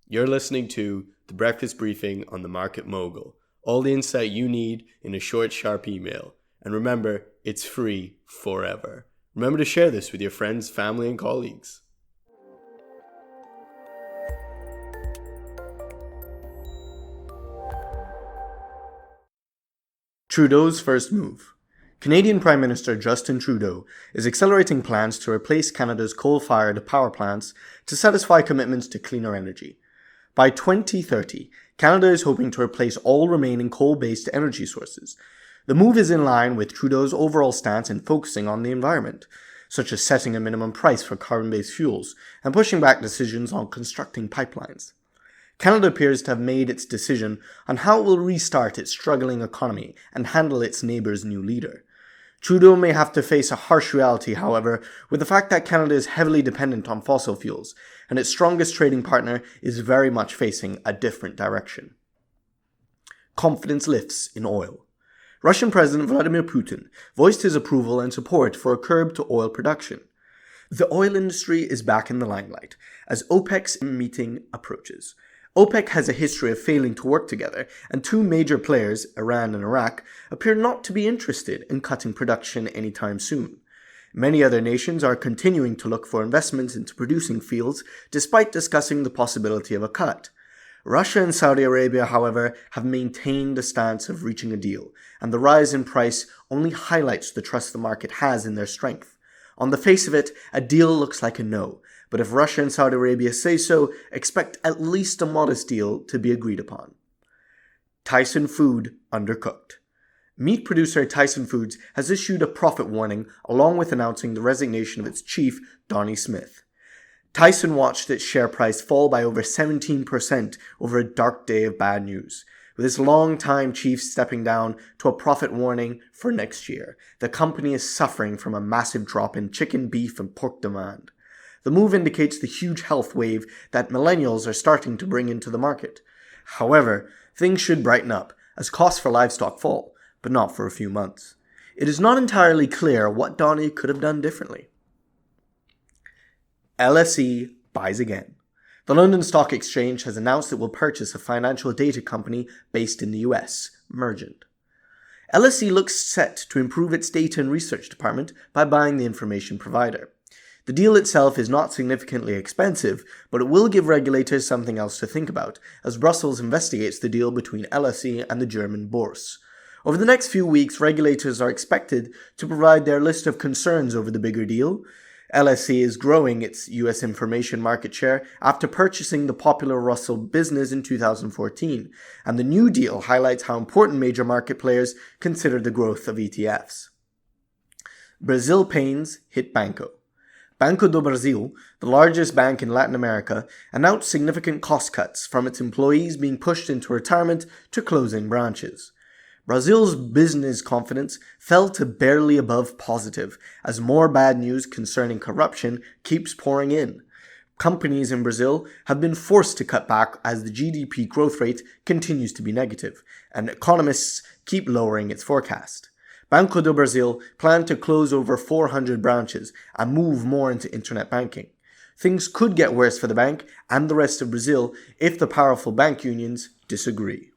You're listening to the Breakfast Briefing on the Market Mogul. All the insight you need in a short, sharp email. And remember, it's free forever. Remember to share this with your friends, family, and colleagues. Trudeau's first move. Canadian Prime Minister Justin Trudeau is accelerating plans to replace Canada's coal-fired power plants to satisfy commitments to cleaner energy. By 2030, Canada is hoping to replace all remaining coal-based energy sources. The move is in line with Trudeau's overall stance in focusing on the environment, such as setting a minimum price for carbon-based fuels and pushing back decisions on constructing pipelines. Canada appears to have made its decision on how it will restart its struggling economy and handle its neighbour's new leader. Trudeau may have to face a harsh reality, however, with the fact that Canada is heavily dependent on fossil fuels, and its strongest trading partner is very much facing a different direction. Confidence lifts in oil. Russian President Vladimir Putin voiced his approval and support for a curb to oil production. The oil industry is back in the limelight as OPEC's meeting approaches. OPEC has a history of failing to work together, and two major players, Iran and Iraq, appear not to be interested in cutting production anytime soon. Many other nations are continuing to look for investments into producing fields despite discussing the possibility of a cut. Russia and Saudi Arabia, however, have maintained a stance of reaching a deal, and the rise in price only highlights the trust the market has in their strength. On the face of it, a deal looks like a no, but if Russia and Saudi Arabia say so, expect at least a modest deal to be agreed upon. Tyson food undercooked. Meat producer Tyson Foods has issued a profit warning along with announcing the resignation of its chief, Donnie Smith. Tyson watched its share price fall by over 17% over a dark day of bad news. With its long-time chief stepping down to a profit warning for next year, the company is suffering from a massive drop in chicken, beef, and pork demand. The move indicates the huge health wave that millennials are starting to bring into the market. However, things should brighten up as costs for livestock fall, but not for a few months. It is not entirely clear what Donnie could have done differently. LSE buys again. The London Stock Exchange has announced it will purchase a financial data company based in the US, Mergent. LSE looks set to improve its data and research department by buying the information provider. The deal itself is not significantly expensive, but it will give regulators something else to think about, as Brussels investigates the deal between LSE and the German Bourse. Over the next few weeks, regulators are expected to provide their list of concerns over the bigger deal. LSE is growing its US information market share after purchasing the popular Russell business in 2014, and the new deal highlights how important major market players consider the growth of ETFs. Brazil pains hit Banco. Banco do Brasil, the largest bank in Latin America, announced significant cost cuts from its employees being pushed into retirement to closing branches. Brazil's business confidence fell to barely above positive as more bad news concerning corruption keeps pouring in. Companies in Brazil have been forced to cut back as the GDP growth rate continues to be negative, and economists keep lowering its forecast. Banco do Brasil planned to close over 400 branches and move more into internet banking. Things could get worse for the bank and the rest of Brazil if the powerful bank unions disagree.